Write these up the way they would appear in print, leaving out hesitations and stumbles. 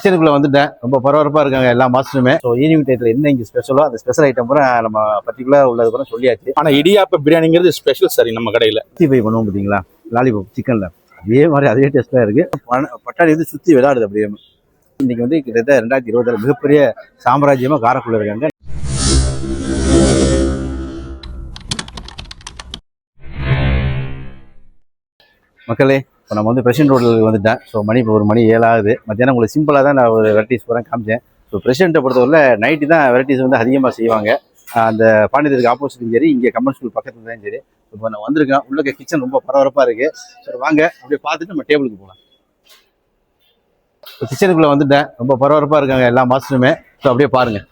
கிச்சனுக்குள்ள வந்துட்டேன். ரொம்ப பரபரப்பாக இருக்காங்க எல்லா மாஸ்டருமே. ஸோ ஈவினிங் டைத்தில் என்ன இங்கே ஸ்பெஷலோ அந்த ஸ்பெஷல் ஐட்டம் பூரா நம்ம பர்டிகுலராக உள்ளது பூரா சொல்லியாச்சு. ஆனால் இடியாப்ப பிரியாணிங்கிறது ஸ்பெஷல் சரி நம்ம கடையில். 65 பண்ணுவோம் பார்த்தீங்களா, லாலிபாப் சிக்கனில் அதே மாதிரி அதே டேஸ்ட்டாக இருக்குது. பட்டாணி வந்து சுற்றி விளையாடுது அப்படியே. இன்றைக்கி வந்து கிட்டத்தட்ட 2020 மிகப்பெரிய சாம்ராஜ்யமாக காரைக்குள்ள இருக்காங்க. மக்களே, இப்போ நம்ம வந்து பிரசிடென்ட் ரோட்டில் வந்துட்டேன். ஸோ இப்போ ஒரு மணி 7 ஆகுது. மத்தியானம் உங்களுக்கு சிம்பிளாக தான் நான் ஒரு வெரைட்டிஸ் பூரா காமிச்சேன். ஸோ பிரசிடென்ட்டை பொறுத்தவரை நைட்டு தான் வெரைட்டிஸ் வந்து அதிகமாக செய்வாங்க. அந்த பாண்டியத்துக்கு ஆப்போசிட்டும் சரி, இங்கே கம்பன் ஸ்கூல் பக்கத்துல தான் சரி. இப்போ நான் வந்திருக்கேன். உள்ள கிச்சன் ரொம்ப பரபரப்பாக இருக்குது. சரி வாங்க அப்படியே பார்த்துட்டு நம்ம டேபிளுக்கு போகலாம். இப்போ கிச்சனுக்குள்ளே வந்துட்டேன். ரொம்ப பரபரப்பாக இருக்காங்க எல்லா மாஸ்டருமே. ஸோ அப்படியே பாருங்கள்.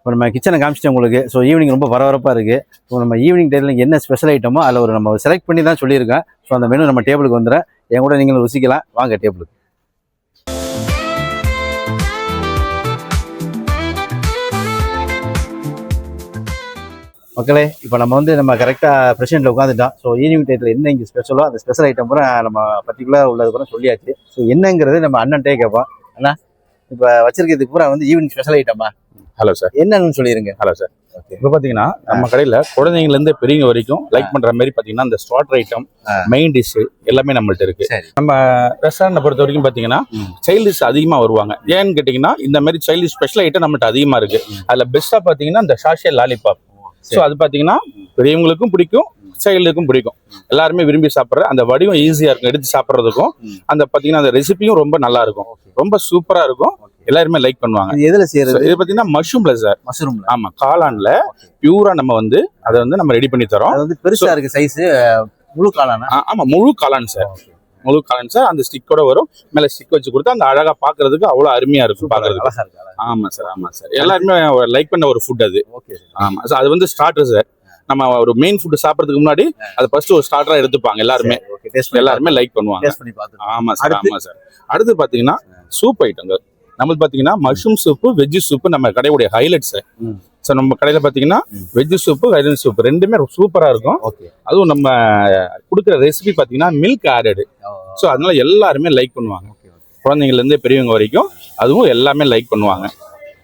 இப்போ நம்ம கிச்சனை காமிச்சிட்டேன் உங்களுக்கு. ஸோ ஈவினிங் ரொம்ப பரபரப்பாக இருக்குது. ஸோ நம்ம ஈவினிங் டைமில் என்ன ஸ்பெஷல் ஐட்டமோ அதில் நம்ம செலக்ட் பண்ணி தான் சொல்லியிருக்கேன். ஸோ அந்த மெனு நம்ம டேபிளுக்கு வந்துடுறேன். என் கூட நீங்கள் ருசிக்கலாம். வாங்க டேபிளுக்கு. மக்களே, இப்போ நம்ம வந்து கரெக்டாக பிரசிடென்ட்டில் உட்காந்துட்டோம். ஸோ ஈவினிங் டைத்தில் என்ன இங்கே ஸ்பெஷலோ அந்த ஸ்பெஷல் ஐட்டம் பூரா நம்ம பர்டிகுலராக உள்ளது பூரா சொல்லியாச்சு. ஸோ என்னங்கிறது நம்ம அண்ணன்ட்டே கேட்போம். அண்ணா, இப்போ வச்சிருக்கிறதுக்கு பூரா வந்து ஈவினிங் ஸ்பெஷல் ஐட்டமா? ஹலோ சார், என்னன்னு சொல்லிடுங்க. Hello sir. இப்போ பார்த்தீங்கன்னா நம்ம கடையில் குழந்தைங்கலேருந்து பெரியவங்க வரைக்கும் லைக் பண்ணுற மாதிரி பார்த்தீங்கன்னா இந்த ஸ்டார்டர் ஐட்டம், மெயின் டிஷ் எல்லாமே நம்மள்ட்ட இருக்கு. நம்ம ரெஸ்டாரண்ட்டை பொறுத்த வரைக்கும் பார்த்தீங்கன்னா சைல்டு டிஷ் அதிகமாக வருவாங்க. ஏன்னு கேட்டிங்கன்னா இந்த மாதிரி சைல்டு ஸ்பெஷல் ஐட்டம் நம்மள்ட்ட அதிகமாக இருக்கு. அதில் பெஸ்ட்டாக பார்த்தீங்கன்னா இந்த சாஷே லாலிபாப். ஸோ அது பார்த்தீங்கன்னா பெரியவங்களுக்கும் பிடிக்கும், சைல்டுக்கும் பிடிக்கும். எல்லாருமே விரும்பி சாப்பிட்ற அந்த வடிவம் ஈஸியாக இருக்கும் எடுத்து சாப்பிட்றதுக்கும். அந்த பார்த்தீங்கன்னா அந்த ரெசிபியும் ரொம்ப நல்லா இருக்கும், ரொம்ப சூப்பராக இருக்கும். எல்லாருமே லைக் பண்ணுவாங்க. எதுல செய்யறது? இது பாத்தீங்கன்னா மஷ்ரூம்ல சார். மஷ்ரூம்ல? ஆமா, காளான்ல பியூரா நம்ம வந்து அதை வந்து நம்ம ரெடி பண்ணி தரோம். அது வந்து பெருசா இருக்கு சைஸ். முழு காளானா? ஆமா, முழு காளான் சார். முழு காளான் சார். அந்த ஸ்டிக்கோட வரும். மேல ஸ்டிக் வச்சு கொடுத்தா அந்த அழகா பாக்குறதுக்கு அவ்வளவு அருமையா இருக்கும் பாக்குறதுக்கு. ஆமா சார், ஆமா சார். எல்லாருமே லைக் பண்ண ஒரு ஃபுட் அது. ஆமா சார். அது வந்து ஸ்டார்டர் சார். நம்ம ஒரு மெயின் ஃபுட் சாப்பிடறதுக்கு முன்னாடி அதை ஃபர்ஸ்ட் ஒரு ஸ்டார்டரா எடுத்துப்பாங்க எல்லாருமே. எல்லாருமே லைக் பண்ணுவாங்க. ஆமா சார், ஆமா சார். அடுத்து பாத்தீங்கன்னா சூப் ஐட்டங்கள் நம்மளுக்கு பாத்தீங்கன்னா மஷ்ரூம் சூப்பு, வெஜ் சூப்பு நம்ம கடையுடைய ஹைலைட் சார். ஸோ நம்ம கடையில பாத்தீங்கன்னா வெஜ் சூப்பு, ஹைலைட் சூப் ரெண்டுமே சூப்பரா இருக்கும். அதுவும் நம்ம கொடுக்குற ரெசிபி பாத்தீங்கன்னா மில்க் ஆடடு. ஸோ அதனால எல்லாருமே லைக் பண்ணுவாங்க, குழந்தைங்கள்ல இருந்து பெரியவங்க வரைக்கும். அதுவும் எல்லாமே லைக் பண்ணுவாங்க.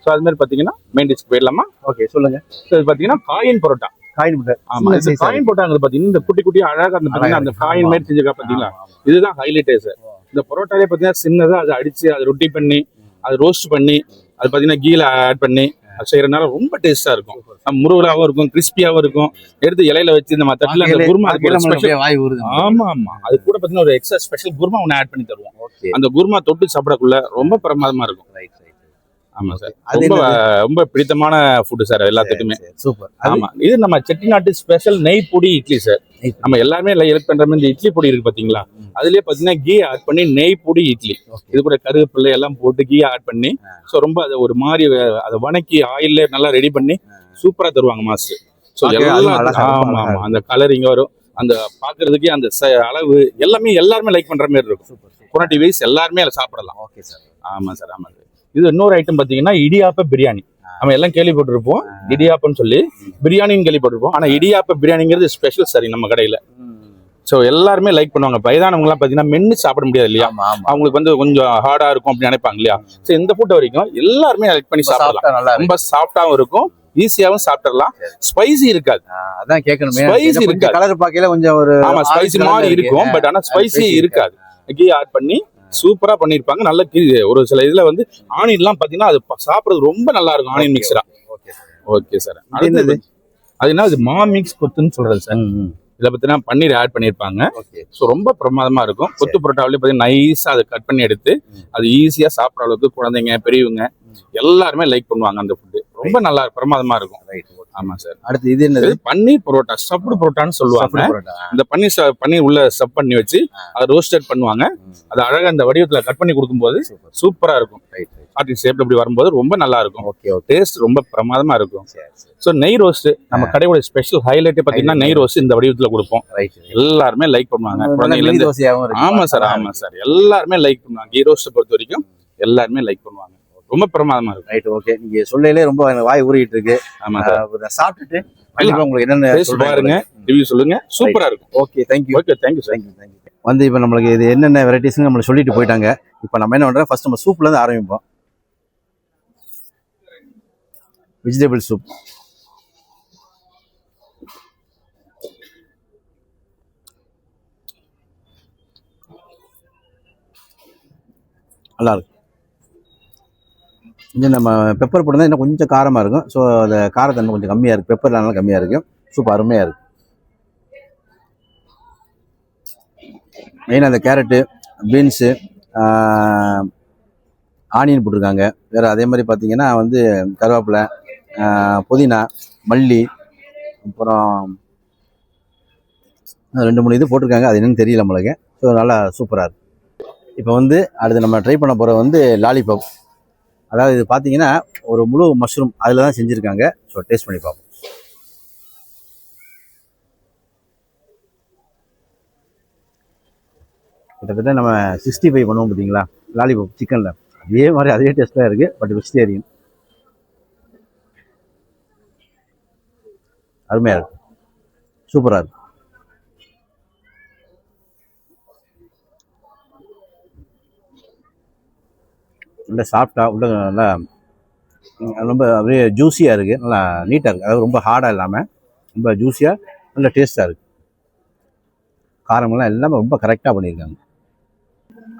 ஸோ அது மாதிரி பாத்தீங்கன்னா மெயின் டிஷ்க்கு போயிடலாமா? ஓகே, சொல்லுங்க. ஸோ இது பாத்தீங்கன்னா காயின் பரோட்டா. காயின் பரோட்டா? ஆமா, காயின் பரோட்டாங்கிறது பாத்தீங்கன்னா இந்த குட்டி குட்டி அழகா அந்த காயின் மாதிரி செஞ்சிருக்கா பாத்தீங்களா, இதுதான் ஹைலைட்டே சார். இந்த பரோட்டாலே பாத்தீங்கன்னா சின்னதா அதை அடிச்சு அதை ரொட்டி பண்ணி அது ரோஸ்ட் பண்ணி அது பாத்தீங்கன்னா கீழ ஆட் பண்ணி அது செய்யறதுனால ரொம்ப டேஸ்டா இருக்கும். முருகலாவும் இருக்கும், கிறிஸ்பியாவும் இருக்கும். எடுத்து இலையில வச்சு நம்ம தட்டுல அந்த குருமா. ஆமா ஆமா, அது கூட பாத்தீங்கன்னா ஒரு எக்ஸ்ட்ரா ஸ்பெஷல் குருமா ஒண்ணு ஆட் பண்ணி தருவோம். அந்த குருமா தொட்டு சாப்பிடக்குள்ள ரொம்ப பிரமாதமா இருக்கும். ஆமா சார், ரொம்ப பிடித்தமான ஃபுட் சார் எல்லாத்துக்குமே. சூப்பர். ஆமா, இது நம்ம செட்டிநாட்டு ஸ்பெஷல் நெய் பொடி இட்லி சார். நம்ம எல்லாருமே லைக் பண்ற மாதிரி இட்லி பொடி இருக்கு பாத்தீங்களா, அதுலயே பாத்தீங்கன்னா கீ ஆட் பண்ணி நெய் பொடி இட்லி. இது கூட கருவேப்பிள்ளை எல்லாம் போட்டு கீ ஆட் பண்ணி ஸோ ரொம்ப அதை ஒரு மாதிரி அதை வணக்கி ஆயில்ல நல்லா ரெடி பண்ணி சூப்பரா தருவாங்க மாஸ்டர். ஸோ ஆமா ஆமா, அந்த கலரிங் வரும், அந்த பாக்குறதுக்கே அந்த அளவு எல்லாருமே லைக் பண்ற மாதிரி இருக்கும். குவான்டிட்டி வைஸ் எல்லாருமே அதை சாப்பிடலாம். Okay sir. ஆமா சார், ஆமா சார். இது இன்னொரு ஐட்டம் பாத்தீங்கன்னா இடியாப்ப பிரியாணி. நம்ம எல்லாம் கேள்விப்பட்டிருப்போம் இடியாப்பன்னு சொல்லி, பிரியாணின்னு கேள்விப்பட்டிருப்போம். ஆனா இடியாப்ப பிரியாணிங்கிறது ஸ்பெஷல் சரி நம்ம கடையில. ஸோ எல்லாருமே லைக் பண்ணுவாங்க. வயதானவங்க எல்லாம் பாத்தீங்கன்னா மென்னு சாப்பிட முடியாது இல்லையா, அவங்களுக்கு வந்து கொஞ்சம் ஹார்டா இருக்கும் அப்படின்னு நினைப்பாங்க இல்லையா. ஸோ இந்த ஃபுட் வரைக்கும் எல்லாருமே லைக் பண்ணி சாப்பிடலாம். ரொம்ப சாஃப்டாவும் இருக்கும், ஈஸியாவும் சாப்பிடலாம். ஸ்பைசி இருக்காது. அதான் கேட்கணும். ஸ்பைசி இருக்காது. கலர் பார்க்கல கொஞ்சம் ஒரு ஆமா ஸ்பைசி மாதிரி இருக்கும், பட் ஆனா ஸ்பைசி இருக்காது. கீ ஆட் பண்ணி சூப்பரா பண்ணிருப்பாங்க. நல்ல ஒரு சில இதுல வந்து ஆனியன் எல்லாம் பாத்தீங்கன்னா அது சாப்பிடுறது ரொம்ப நல்லா இருக்கும், ஆனியன் மிக்சரா. Okay sir. அடுத்தது அது என்ன, இது மா மிக்ஸ் கொத்துன்னு சொல்றது சார். இதை பார்த்தீங்கன்னா பன்னீர் ஆட் பண்ணியிருப்பாங்க. ஸோ ரொம்ப பிரமாதமா இருக்கும். கொத்து பரோட்டாவிலே பார்த்தீங்கன்னா நைஸாக அதை கட் பண்ணி எடுத்து அது ஈஸியாக சாப்பிட்ற அளவுக்கு குழந்தைங்க பெரியவங்க எல்லாருமே லைக் பண்ணுவாங்க அந்த ஃபுட்டு. ரொம்ப நல்லா பிரமாதமா இருக்கும். ரைட். ஆமா சார். அடுத்து இது என்னது? இது பன்னீர் பரோட்டா, ஸ்டஃப்டு பரோட்டான்னு சொல்லுவாங்க. இந்த பன்னீர் உள்ள ஸ்டஃப் பண்ணி வச்சு அதை ரோஸ்டட் பண்ணுவாங்க. அது அழகா அந்த வடிவத்துல கட் பண்ணி கொடுக்கும்போது சூப்பரா இருக்கும். ஹார்ட் ஷேப்ல இப்படி வரும்போது ரொம்ப நல்லா இருக்கும். டேஸ்ட் ரொம்ப பிரமாதமா இருக்கும். ஸோ நெய் ரோஸ்ட் நம்ம கடையோட ஸ்பெஷல் ஹைலைட்டே பார்த்தீங்கன்னா நெய் ரோஸ்ட் இந்த வடிவத்துல கொடுப்போம். எல்லாருமே லைக் பண்ணுவாங்க. ஆமா சார், ஆமா சார், எல்லாருமே லைக் பண்ணுவாங்க. கீ ரோஸ்ட்டை பொறுத்த வரைக்கும் எல்லாருமே லைக் பண்ணுவாங்க. ரொம்ப பிரமாதமா இருக்கும். ரைட். ஓகே. நீங்க சொல்லையிலே ரொம்ப வாய் ஊறிட்டு இருக்கு. ஆமா சார். சாப்பிட்டுட்டு உங்களுக்கு என்னென்ன பாருங்க, ரிவ்யூ சொல்லுங்க. சூப்பரா இருக்கும். Okay, thank you. Okay, thank you sir. வந்து இப்போ நம்மளுக்கு இது என்னென்ன வெரைட்டிஸ்ன்னு நம்மளுக்கு சொல்லிட்டு போயிட்டாங்க. இப்போ நம்ம என்ன பண்றோம், ஃபர்ஸ்ட் நம்ம சூப்ல இருந்து ஆரம்பிப்போம். Vegetable soup. நல்லா இருக்கு. இன்னும் நம்ம பெப்பர் போட்டு இன்னும் கொஞ்சம் காரமாக இருக்கும். ஸோ அந்த காரத்தன்மை கொஞ்சம் கம்மியாக இருக்குது. பெப்பர்னால கம்மியாக இருக்குது. சூப்பர் அருமையாக இருக்குது. மெயினாக அந்த கேரட்டு, பீன்ஸு, ஆனியன் போட்டிருக்காங்க. வேறு அதே மாதிரி பார்த்தீங்கன்னா வந்து கருவேப்பிலை, புதினா, மல்லி, அப்புறம் 2-3 இது போட்டிருக்காங்க. அது என்னன்னு தெரியல நம்மளுக்கு. ஸோ நல்லா சூப்பராக இருக்குது. இப்போ வந்து அடுத்து நம்ம ட்ரை பண்ண போகிற வந்து லாலிபாப். அதாவது இது பார்த்தீங்கன்னா ஒரு முழு மஷ்ரூம் அதில் தான் செஞ்சுருக்காங்க. ஸோ டேஸ்ட் பண்ணி பார்ப்போம். கிட்டத்தட்ட நம்ம 65 பண்ணுவோம் பார்த்தீங்களா லாலிபாப் சிக்கனில், அதே மாதிரி அதே டேஸ்ட்டாக இருக்குது. But vegetarian. அருமையாக இருக்குது. சூப்பராக இருக்குது. நல்லா சாஃப்டாக உள்ள நல்லா ரொம்ப அப்படியே ஜூஸியாக இருக்குது. நல்லா நீட்டாக இருக்குது. அதாவது ரொம்ப ஹார்டாக இல்லாமல் ரொம்ப ஜூஸியாக நல்ல டேஸ்ட்டாக இருக்குது. காரமெல்லாம் எல்லாமே ரொம்ப கரெக்டாக பண்ணியிருக்காங்க.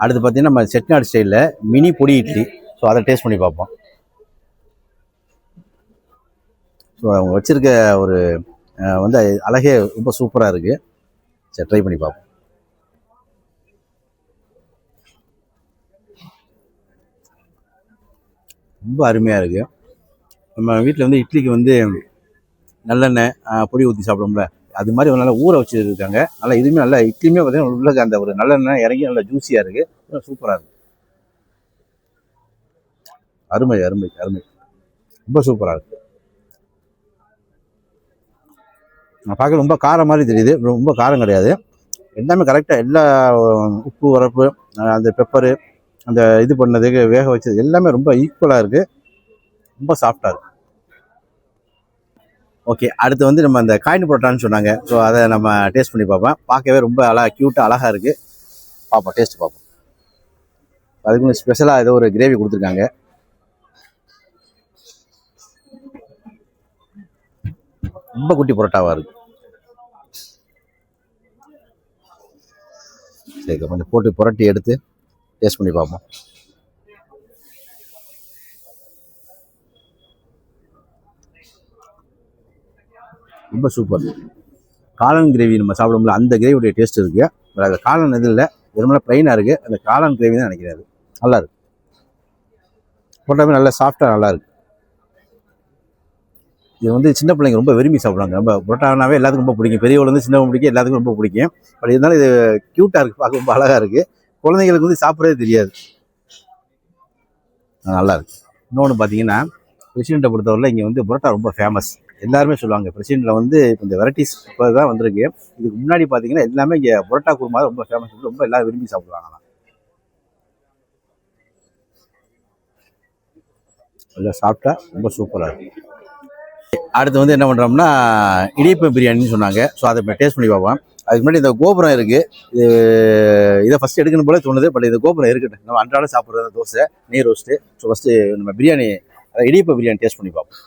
அடுத்து பார்த்தீங்கன்னா நம்ம செட்டிநாடு ஸ்டைலில் மினி பொடி இட்லி. ஸோ அதை டேஸ்ட் பண்ணி பார்ப்போம். ஸோ அவங்க வச்சுருக்க ஒரு வந்து அழகே ரொம்ப சூப்பராக இருக்குது. சரி, ட்ரை பண்ணி பார்ப்போம். ரொம்ப அருமையாக இருக்குது. நம்ம வீட்டில் வந்து இட்லிக்கு வந்து நல்லெண்ணெய் பொடி ஊற்றி சாப்பிடுவோம்ல, அது மாதிரி ஒரு நல்லா ஊற வச்சுருக்காங்க. நல்லா இதுவுமே நல்லா இட்லியுமே பார்த்தீங்கன்னா உள்ள அந்த ஒரு நல்லெண்ணெய் இறங்கி நல்லா ஜூஸியாக இருக்குது. சூப்பராக இருக்குது. அருமை அருமை அருமை. ரொம்ப சூப்பராக இருக்குது. நான் பார்க்க ரொம்ப காரம் மாதிரி தெரியுது. ரொம்ப காரம் கிடையாது. எல்லாமே கரெக்டாக எல்லா உப்பு, உரப்பு, அந்த பெப்பரு, அந்த இது பண்ணதுக்கு வேக வச்சது எல்லாமே ரொம்ப ஈக்குவலாக இருக்குது. ரொம்ப சாஃப்டாக இருக்குது. ஓகே. அடுத்து வந்து நம்ம அந்த காயின் பரோட்டான்னு சொன்னாங்க. ஸோ அதை நம்ம டேஸ்ட் பண்ணி பார்ப்போம். பார்க்கவே ரொம்ப க்யூட்டாக அழகாக இருக்குது. பார்ப்போம், டேஸ்ட் பார்ப்போம். அதுக்கு ஸ்பெஷலாக ஏதோ ஒரு கிரேவி கொடுத்துருக்காங்க. ரொம்ப குட்டி பரோட்டாவாக இருக்குது. சரி, கொஞ்சம் போட்டு புரட்டி எடுத்து டேஸ்ட் பண்ணி பார்ப்போம். ரொம்ப சூப்பர். காளான் கிரேவி நம்ம சாப்பிடும்போது அந்த கிரேவியோடைய டேஸ்ட் இருக்குது. பட் அது காளான் இது இல்லை, வெறுமனே ப்ளைனாக இருக்குது. அந்த காளான் கிரேவி தான் நினைக்கிறாரு. நல்லா இருக்கு. போட்டாமே நல்லா சாஃப்டாக நல்லா இருக்கு. இது வந்து சின்ன பிள்ளைங்க ரொம்ப விரும்பி சாப்பிடுவாங்க. ரொம்ப புரோட்டானாவே எல்லாத்துக்கும் ரொம்ப பிடிக்கும். பெரியவங்க வந்து சின்னவங்க பிடிக்கும், எல்லாத்துக்கும் ரொம்ப பிடிக்கும். பட் இருந்தாலும் இது க்யூட்டாக இருக்குது, பார்க்க ரொம்ப அழகாக இருக்குது. குழந்தைங்களுக்கு வந்து சாப்பிட்றதே தெரியாது. நல்லா இருக்கு. இன்னொன்று பார்த்தீங்கன்னா பிரசிடெண்ட்டை பொறுத்தவரையில் இங்கே வந்து புரோட்டா ரொம்ப ஃபேமஸ். எல்லாருமே சொல்லுவாங்க பிரசிடெண்ட்டில் வந்து இப்போ இந்த வெரைட்டிஸ் இப்போ தான் வந்திருக்கு. இதுக்கு முன்னாடி பார்த்தீங்கன்னா எல்லாமே இங்கே புரோட்டா குருமா ரொம்ப ஃபேமஸ். ரொம்ப எல்லோரும் விரும்பி சாப்பிடுவாங்க. நல்லா சாப்பிட்டா ரொம்ப சூப்பராக இருக்குது. அடுத்து வந்து என்ன பண்ணுறோம்னா இடியப்பம் பிரியாணின்னு சொன்னாங்க. ஸோ அதை இப்போ டேஸ்ட் பண்ணி பார்ப்போம். அதுக்கு முன்னாடி இந்த கோபுரம் இருக்குது. இதை ஃபஸ்ட்டு எடுக்கணும் போல தோணுது. பட் இந்த கோபுரம் இருக்கட்டும். நம்ம அன்றாட சாப்பிட்றது தோசை, நெய் ரோஸ்ட்டு. ஸோ ஃபஸ்ட்டு நம்ம பிரியாணி, இடியப்பம் பிரியாணி டேஸ்ட் பண்ணி பார்ப்போம்.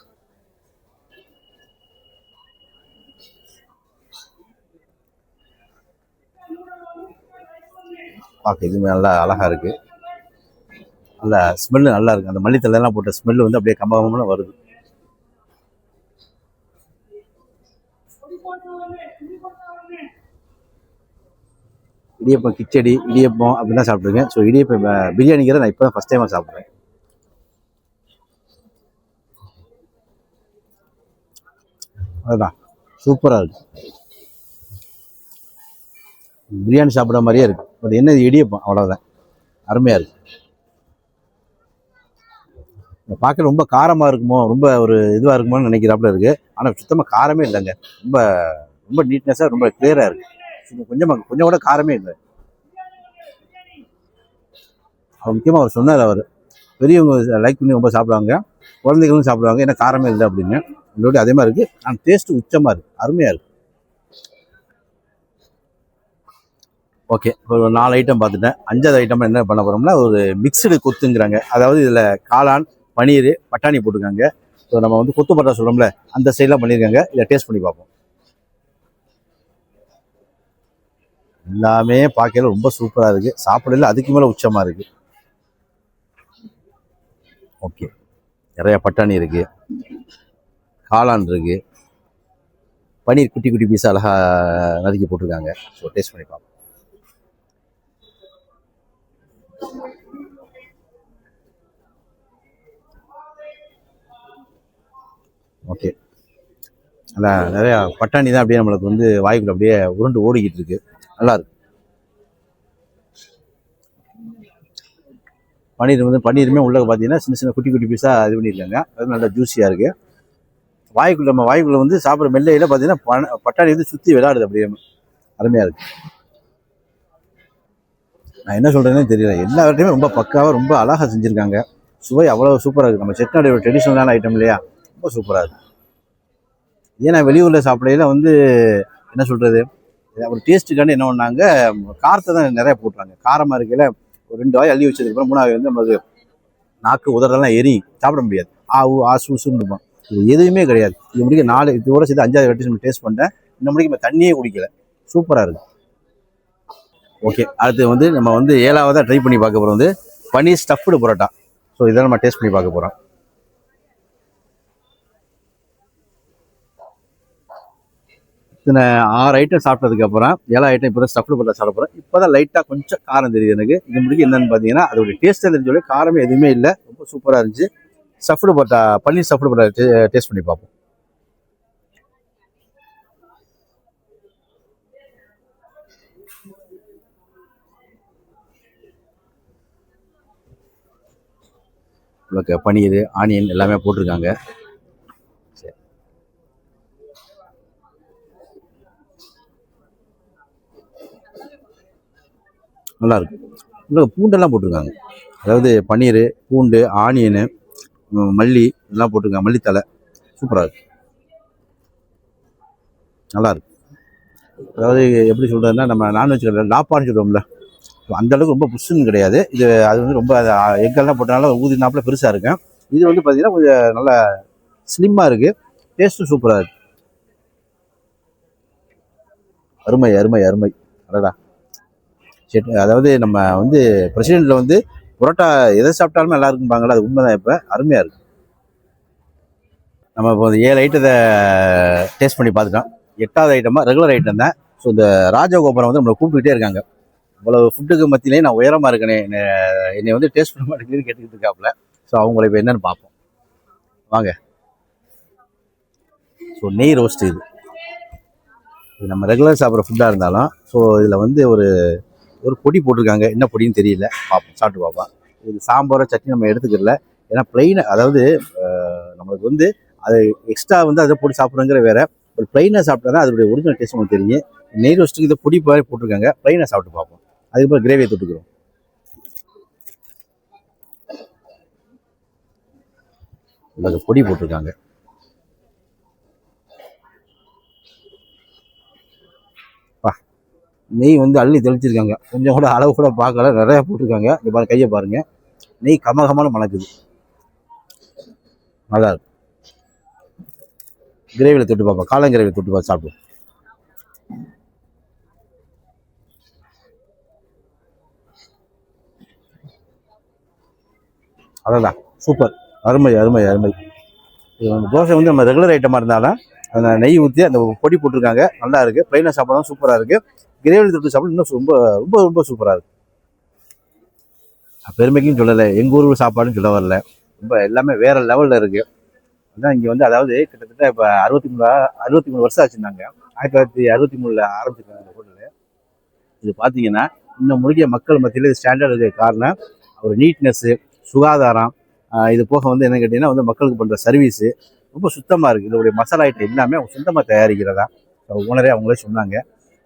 பார்க்க இதுவுமே நல்லா அழகாக இருக்குது. நல்லா ஸ்மெல்லு நல்லா இருக்குது. அந்த மல்லித்தலைலாம் போட்ட ஸ்மெல்லு வந்து அப்படியே கம்பகம்பன்னு வருது. இடியப்பம் கிச்சடி, இடியப்பம் அப்படி தான் சாப்பிட்ருக்கேன். ஸோ இடியப்பம் பிரியாணிங்கிறத நான் இப்போ தான் ஃபஸ்ட் டைமாக சாப்பிட்றேன். அதுதான் சூப்பராக இருக்குது. பிரியாணி சாப்பிட்ற மாதிரியே இருக்குது. பட் என்ன இது இடியப்பம், அவ்வளோதான். அருமையாக இருக்குது. பார்க்க ரொம்ப காரமாக இருக்குமோ, ரொம்ப ஒரு இதுவாக இருக்குமோன்னு நினைக்கிறாப்புல இருக்குது. ஆனால் சுத்தமாக காரமே இல்லைங்க. ரொம்ப ரொம்ப நீட்னஸாக ரொம்ப கிளியராக இருக்குது. கொஞ்சம் கூட காரமே இல்லை. அவர் முக்கியமாக அவர் சொன்னார், அவர் பெரியவங்க லைக் பண்ணி ரொம்ப சாப்பிடுவாங்க, குழந்தைகளும் சாப்பிடுவாங்க, ஏன்னா காரமே இல்லை அப்படின்னு. இதோட அதே மாதிரி இருக்குது. ஆனால் டேஸ்ட்டு உச்சமாக இருக்குது, அருமையாக இருக்குது. ஓகே, ஒரு 4 ஐட்டம் பார்த்துட்டேன். 5வது ஐட்டம் என்ன பண்ண போகிறோம்னா ஒரு மிக்சடு கொத்துங்கிறாங்க. அதாவது இதில் காளான், பன்னீர், பட்டாணி போட்டிருக்காங்க. ஸோ நம்ம வந்து கொத்து பட்டா சொல்கிறோம்ல, அந்த சைடெலாம் பண்ணியிருக்காங்க. இதை டேஸ்ட் பண்ணி பார்ப்போம். எல்லாமே பார்க்கல ரொம்ப சூப்பராக இருக்குது. சாப்பிடல அதுக்கு மேலே உச்சமாக இருக்குது. ஓகே, நிறையா பட்டாணி இருக்குது, காளான் இருக்குது, பன்னீர் குட்டி குட்டி பீஸாக அழகாக நறுக்கி போட்டிருக்காங்க. ஸோ டேஸ்ட் பண்ணி பார்ப்போம். ஓகே, அதான் நிறையா பட்டாணி தான் அப்படியே நம்மளுக்கு வந்து வாய்க்குள்ள அப்படியே உருண்டு ஓடிக்கிட்டு இருக்கு. நல்லா இருக்கு. பன்னீருமே உள்ள பார்த்தீங்கன்னா சின்ன சின்ன குட்டி குட்டி பீஸாக இது பண்ணியிருக்காங்க. அது நல்லா ஜூஸியாக இருக்குது. நம்ம வாய்க்குள்ள வந்து சாப்பிட்ற மெல்லையில் பார்த்தீங்கன்னா பட்டாணி வந்து சுற்றி விளையாடுது, அப்படியே அருமையாக இருக்குது. நான் என்ன சொல்கிறேன்னு தெரியல. எல்லா இடத்துலையுமே ரொம்ப பக்காவாக ரொம்ப அழகாக செஞ்சுருக்காங்க. சுவை அவ்வளோ சூப்பராக இருக்குது. நம்ம செட்டிநாடு ட்ரெடிஷ்னலான ஐட்டம் இல்லையா, ரொம்ப சூப்பராக இருக்குது. ஏன்னா வெளியூரில் சாப்பிடையில வந்து என்ன சொல்கிறது, ஒரு டேஸ்ட்டுக்காண்டி என்ன பண்ணாங்க, காரத்தை தான் நிறையா போட்டுறாங்க. காரமாக இருக்கையில் ஒரு 2 வாய் அள்ளி வச்சதுக்கப்புறம் 3வது வந்து நம்மளுக்கு நாக்கு உதறதெல்லாம் எரி சாப்பிட முடியாது. ஆசுன்னு இருப்போம். இது எதுவுமே கிடையாது. இது முடிக்க 4 இதோட சேர்த்து 5வது வெரைட்டி நம்ம டேஸ்ட் பண்ணிட்டேன். இன்னும் முடிக்க தண்ணியே குடிக்கல. சூப்பராக இருக்குது. ஓகே, அடுத்து வந்து நம்ம வந்து 7வதாக ட்ரை பண்ணி பார்க்க போகிறோம் வந்து பன்னீர் ஸ்டஃப்டு பரோட்டா. ஸோ இதை நம்ம டேஸ்ட் பண்ணி பார்க்க போகிறோம். இத்தனை 6 ஐட்டம் சாப்பிட்டதுக்கப்புறம் 7 ஐட்டம் இப்போ தான் ஸ்டஃப்டு பரோட்டா சாப்பிட போகிறேன். இப்போ தான் லைட்டாக கொஞ்சம் காரம் தெரியுது எனக்கு. இது முடிக்க என்னென்னு பார்த்தீங்கன்னா அதோடைய டேஸ்ட்டாக தெரிஞ்சோட காரமே எதுவுமே இல்லை. ரொம்ப சூப்பராக இருந்துச்சு. ஸ்டஃப்டு பரோட்டா, பன்னீர் ஸ்டஃப்டு பரோட்டா டேஸ்ட் பண்ணி பார்ப்போம். உங்களுக்கு பன்னீர், ஆனியன் எல்லாமே போட்டிருக்காங்க. சரி, நல்லாயிருக்கு. உங்களுக்கு பூண்டெல்லாம் போட்டிருக்காங்க. அதாவது பன்னீர், பூண்டு, ஆனியனு, மல்லி எல்லாம் போட்டிருக்காங்க. மல்லித்தலை சூப்பராக இருக்குது, நல்லாயிருக்கு. அதாவது எப்படி சொல்கிறதுன்னா நம்ம நான்வெஜ் கடையில் லாப்பான்னு சொல்லுவோம்ல, அந்தளவுக்கு ரொம்ப புஷ்ஷுன்னு கிடையாது. அது வந்து ரொம்ப எங்கெல்லாம் போட்டனால ஊதினாப்பில் பெருசாக இருக்கும். இது வந்து பார்த்தீங்கன்னா கொஞ்சம் நல்லா ஸ்லிம்மாக இருக்குது. டேஸ்ட்டும் சூப்பராக இருக்குது. அருமை அருமை அருமை. அடடா, சரி. அதாவது நம்ம வந்து பிரசிடென்ட்டில் வந்து புரோட்டா எதை சாப்பிட்டாலுமே நல்லா இருக்கும்பாங்களா, அது உண்மைதான். இப்போ அருமையாக இருக்குது. நம்ம இப்போ 7 ஐட்டத்தை டேஸ்ட் பண்ணி பார்த்துட்டோம். 8வது ஐட்டமாக ரெகுலர் ஐட்டம் தான். ஸோ இந்த ராஜகோபுரம் வந்து நம்மளை கூப்பிட்டுக்கிட்டே இருக்காங்க. இவ்வளவு ஃபுட்டுக்கு மத்தியிலே நான் உயரமாக இருக்கேனே, என்னை வந்து டேஸ்ட் பண்ண மாட்டேங்குதுன்னு கேட்டுக்கிட்டு இருக்காப்புல. ஸோ அவங்கள இப்போ என்னென்னு பார்ப்போம் வாங்க. ஸோ நெய் ரோஸ்ட் இது நம்ம ரெகுலர் சாப்பிட்ற ஃபுட்டாக இருந்தாலும் ஸோ இதில் வந்து ஒரு பொடி போட்டிருக்காங்க. என்ன பொடின்னு தெரியல, பார்ப்போம், சாப்பிட்டு பார்ப்போம். இது சாம்பாரோ சட்னி நம்ம எடுத்துக்கிறல. ஏன்னா பிளெயினாக, அதாவது நம்மளுக்கு வந்து அது எக்ஸ்ட்ரா வந்து அதை போட்டு சாப்பிட்றங்கிற வேற. ஒரு பிளெயினாக சாப்பிட்டா தான் அதோடைய ஒரிஜினல் டேஸ்ட் உங்களுக்கு தெரியும். நெய் ரோஸ்ட்டுக்கு இதை பொடி மாதிரி போட்டிருக்காங்க. பிளெயினாக சாப்பிட்டு பார்ப்போம். அதுக்கப்புறம் கிரேவியை தொட்டுக்கிறோம். இல்லை, பொடி போட்டிருக்காங்க. நெய் வந்து அள்ளி தெளிச்சிருக்காங்க. கொஞ்சம் கூட அளவு கூட பார்க்கல, நிறையா போட்டிருக்காங்க. இப்போ கையை பாருங்க, நெய் கமகமான மணக்குது, நல்லா இருக்கு. கிரேவியில் தொட்டு பார்ப்போம், காளான் கிரேவியில் தொட்டு பார்த்து சாப்பிடுவோம். அதான் சூப்பர், அருமை அருமை அருமை. தோசை வந்து நம்ம ரெகுலர் ஐட்டமாக இருந்தாலும் அந்த நெய் ஊற்றி அந்த பொடி போட்டிருக்காங்க, நல்லா இருக்குது. ப்ளைனாக சாப்பிடணும், சூப்பராக இருக்குது. கிரேவி தொட்டு சாப்பிட இன்னும் ரொம்ப ரொம்ப ரொம்ப சூப்பராக இருக்குது. பெருமைக்கும் சொல்லலை, எங்கள் ஊர் சாப்பாடுன்னு சொல்ல வரல, ரொம்ப எல்லாமே வேறு லெவலில் இருக்குது. அதான் இங்கே வந்து அதாவது கிட்டத்தட்ட இப்போ 63 வருஷம் ஆச்சுருந்தாங்க. 1963 ஆரம்பிச்சிருக்காங்க இந்த ஹோட்டலு. இது பார்த்தீங்கன்னா இன்னும் முடிய மக்கள் மத்தியில் ஸ்டாண்டர்ட் இருக்க காரணம் ஒரு நீட்னஸ்ஸு, சுகாதாரம், இது போக வந்து என்ன கேட்டிங்கன்னா வந்து மக்களுக்கு பண்ணுற சர்வீஸு ரொம்ப சுத்தமாக இருக்குது. இதோடைய மசாலா ஐட்டம் எல்லாமே அவங்க சொந்தமாக தயாரிக்கிறதா ஓனரே அவங்களே சொன்னாங்க.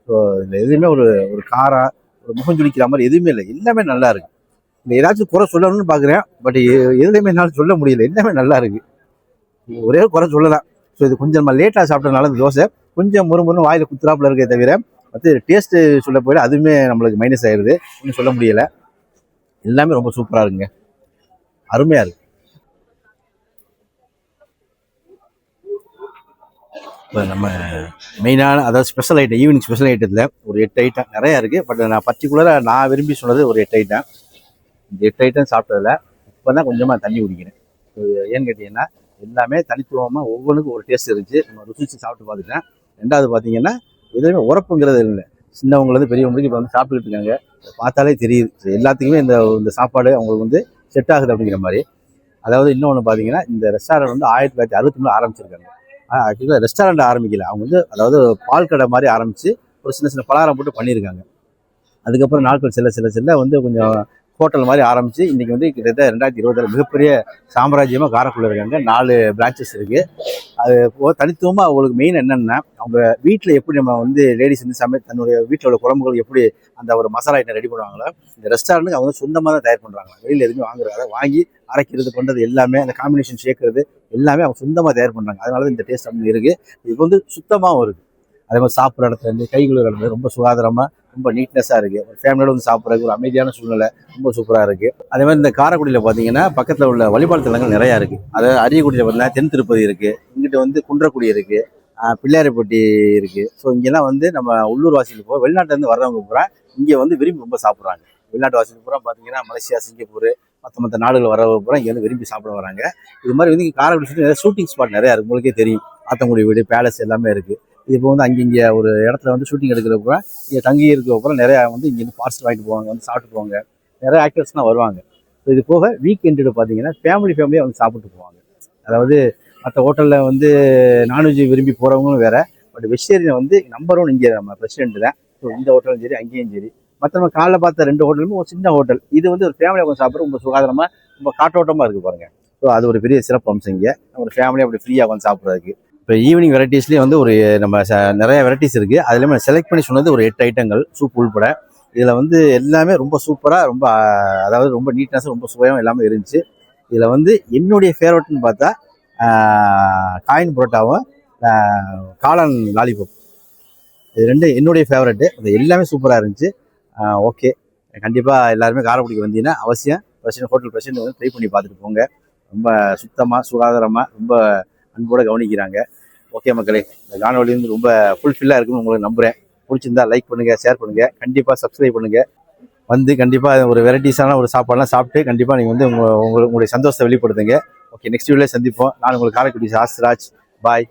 ஸோ இதில் எதுவுமே ஒரு ஒரு காரம், ஒரு முகம் சுளிக்கிற மாதிரி எதுவுமே இல்லை. எல்லாமே நல்லா இருக்குது. இந்த ஏதாச்சும் குறை சொல்லணும்னு பார்க்குறேன், பட் எதுலையுமே என்னால் சொல்ல முடியல. எல்லாமே நல்லா இருக்குது. ஒரே ஒரு குறை சொல்லலாம். ஸோ இது கொஞ்சம் நம்ம லேட்டாக சாப்பிட்டனால இந்த தோசை கொஞ்சம் முறுமுறுன்னு வாயில் குத்துறாப்புல இருக்கே தவிர மற்ற டேஸ்ட்டு சொல்ல போயிட அதுவுமே நம்மளுக்கு மைனஸ் ஆயிடுது. ஒன்றும் சொல்ல முடியலை. எல்லாமே ரொம்ப சூப்பராக இருக்குங்க, அருமையாக இருக்குது. இப்போ நம்ம மெயினான அதாவது ஸ்பெஷல் ஐட்டம், ஈவினிங் ஸ்பெஷல் ஐட்டத்தில் ஒரு 8 ஐட்டம் நிறையா இருக்குது. பட் நான் பர்டிகுலராக நான் விரும்பி சொன்னது ஒரு 8 ஐட்டம். இந்த 8 ஐட்டம் சாப்பிட்டதில் இப்போ தான் கொஞ்சமாக தண்ணி குடிக்கிறேன். ஏன்னு கேட்டிங்கன்னா எல்லாமே தனித்துவமாக ஒவ்வொன்றுக்கும் ஒரு டேஸ்ட் இருந்துச்சு. நம்ம ருசிச்சு சாப்பிட்டு பார்த்துட்டேன். ரெண்டாவது பார்த்தீங்கன்னா எதுவுமே உரப்புங்கிறது இல்லை. சின்னவங்கலேருந்து பெரியவங்களுக்கு இப்போ வந்து சாப்பிட்டுட்டு இருக்காங்க. பார்த்தாலே தெரியுது. எல்லாத்துக்குமே இந்த இந்த சாப்பாடு அவங்களுக்கு வந்து செட் ஆகுது அப்படிங்கிற மாதிரி. அதாவது இன்னொன்று பார்த்தீங்கன்னா இந்த ரெஸ்டாரண்ட் வந்து 1963 ஆரம்பிச்சிருக்காங்க. ஆக்சுவலாக ரெஸ்டாரண்ட் ஆரம்பிக்கல, அவங்க வந்து அதாவது பால் கடை மாதிரி ஆரம்பித்து ஒரு சின்ன சின்ன பலகாரம் போட்டு பண்ணியிருக்காங்க. அதுக்கப்புறம் நாட்கள் செல்ல வந்து கொஞ்சம் ஹோட்டல் மாதிரி ஆரம்பித்து இன்றைக்கி வந்து கிட்டத்தட்ட 2020 மிகப்பெரிய சாம்ராஜ்யமாக காரைக்குடியில் இருக்காங்க. 4 பிரான்ச்சஸ் இருக்குது. அது போக தனித்துவமாக அவங்களுக்கு மெயின் என்னென்னா அவங்க வீட்டில் எப்படி நம்ம வந்து லேடிஸ் வந்து தன்னுடைய வீட்டில் உள்ள குழம்புகள் எப்படி அந்த ஒரு மசாலா ஐட்டம் ரெடி பண்ணுவாங்களோ இந்த ரெஸ்டாரண்ட்டுக்கு அவங்க சொந்தமாக தான் தயார் பண்ணுறாங்க. வெளியில் எதுவுமே வாங்குறாங்க, வாங்கி அரைக்கிறது பண்ணுறது எல்லாமே அந்த காம்பினேஷன் சேர்க்கறது எல்லாமே அவங்க சொந்தமாக தயார் பண்ணுறாங்க. அதனால தான் இந்த டேஸ்ட் அப்படி இருக்குது. இது வந்து சுத்தமாகவும் இருக்குது. அதே மாதிரி சாப்பிட்ற இடத்துல இருந்து கைகள் இடத்துல ரொம்ப சுகாதாரமாக ரொம்ப நீட்னஸாக இருக்குது. ஒரு ஃபேமிலியோட வந்து சாப்பிட்றதுக்கு ஒரு அமைதியான சூழ்நிலை ரொம்ப சூப்பராக இருக்குது. அதே மாதிரி இந்த காரைக்குடியில் பார்த்தீங்கன்னா பக்கத்தில் உள்ள வழிபாடு தலங்கள் நிறையா இருக்குது. அதாவது அரியக்குடியில் பார்த்தீங்கன்னா தென் திருப்பதி இருக்குது, இங்கிட்ட வந்து குன்றக்குடி இருக்குது, பிள்ளையார்பட்டி இருக்குது. ஸோ இங்கெல்லாம் வந்து நம்ம உள்ளூர் வாசிகள் போக வெளிநாட்டிலேருந்து வர்றவங்க பூரா இங்கே வந்து விரும்பி ரொம்ப சாப்பிட்றாங்க. வெளிநாட்டு வாசிகள் பூரா பார்த்தீங்கன்னா மலேசியா, சிங்கப்பூர், மற்ற நாடுகள் வரவங்க பூரா இங்கே வந்து விரும்பி சாப்பிட வராங்க. இது மாதிரி வந்து இங்கே காரைக்குடி சுற்றி நிறைய ஷூட்டிங் ஸ்பாட் நிறையா இருக்குது. உங்களுக்கே தெரியும், ஆத்தங்குடி வீடு, பேலஸ் எல்லாமே இருக்குது. இப்போ வந்து அங்கே ஒரு இடத்துல வந்து ஷூட்டிங் எடுக்கிறப்ப இங்கே தங்கி இருக்கிறப்பறம் நிறையா வந்து இங்கேருந்து பார்சல் வாங்கிட்டு போவாங்க, வந்து சாப்பிட்டு போவாங்க. நிறைய ஆக்டர்ஸ்லாம் வருவாங்க. ஸோ இது போக வீக்கெண்டு பார்த்தீங்கன்னா ஃபேமிலியாக வந்து சாப்பிட்டு போவாங்க. அதாவது மற்ற ஹோட்டலில் வந்து நான்வெஜ் விரும்பி போகிறவங்களும் வேறு, பட் வெஜிடேரியன் வந்து நம்பர் 1 இங்கே நம்ம பிரசிடென்ட் தான். ஸோ இந்த ஹோட்டலும் சரி அங்கேயும் சரி. மற்ற நம்ம காலைல பார்த்த 2 ஹோட்டலுமே ஒரு சின்ன ஹோட்டல். இது வந்து ஒரு ஃபேமிலியாக கொஞ்சம் சாப்பிட்ற ரொம்ப சுகாதாரமாக ரொம்ப காற்றோட்டமாக இருக்குது பாருங்கள். ஸோ அது ஒரு பெரிய சிறப்பு அம்சம். இங்கே ஒரு ஃபேமிலியாக அப்படி ஃப்ரீயாக வந்து சாப்பிட்றதுக்கு. இப்போ ஈவினிங் வெரைட்டிஸ்லேயே வந்து ஒரு நம்ம நிறைய வெரைட்டிஸ் இருக்குது. அதுலேயே நம்ம செலக்ட் பண்ணி சொன்னது ஒரு 8 ஐட்டங்கள் சூப் உள்பட. இதில் வந்து எல்லாமே ரொம்ப சூப்பராக ரொம்ப அதாவது ரொம்ப நீட்னஸாக ரொம்ப சுவையாக எல்லாமே இருந்துச்சு. இதில் வந்து என்னுடைய ஃபேவரட்னு பார்த்தா காயின் புரோட்டாவும் காளான் லாலிபப், இது 2 என்னுடைய ஃபேவரெட்டு. அது எல்லாமே சூப்பராக இருந்துச்சு. ஓகே, கண்டிப்பாக எல்லாருமே காரைக்குடிக்கு வந்தீங்கன்னா அவசியம் ஹோட்டல் பிரசிடென்ட் வந்து ட்ரை பண்ணி பார்த்துட்டு போங்க. ரொம்ப சுத்தமாக சுகாதாரமாக ரொம்ப அன்போடு கவனிக்கிறாங்க. ஓகே மக்களே, இந்த காணொலி வந்து ரொம்ப ஃபுல்ஃபில்லாக இருக்குன்னு உங்களுக்கு நம்புகிறேன். பிடிச்சிருந்தா லைக் பண்ணுங்கள், ஷேர் பண்ணுங்கள், கண்டிப்பாக சப்ஸ்கிரைப் பண்ணுங்கள். வந்து கண்டிப்பாக ஒரு வெரைட்டிஸான ஒரு சாப்பாடுலாம் சாப்பிட்டு கண்டிப்பாக நீங்கள் வந்து உங்களுடைய சந்தோஷத்தை வெளிப்படுத்துங்க. ஓகே, நெக்ஸ்ட் வீடியோவில் சந்திப்போம். நான் உங்களுக்கு காரைக்குடி ஆஸ்ராஜ். பாய்.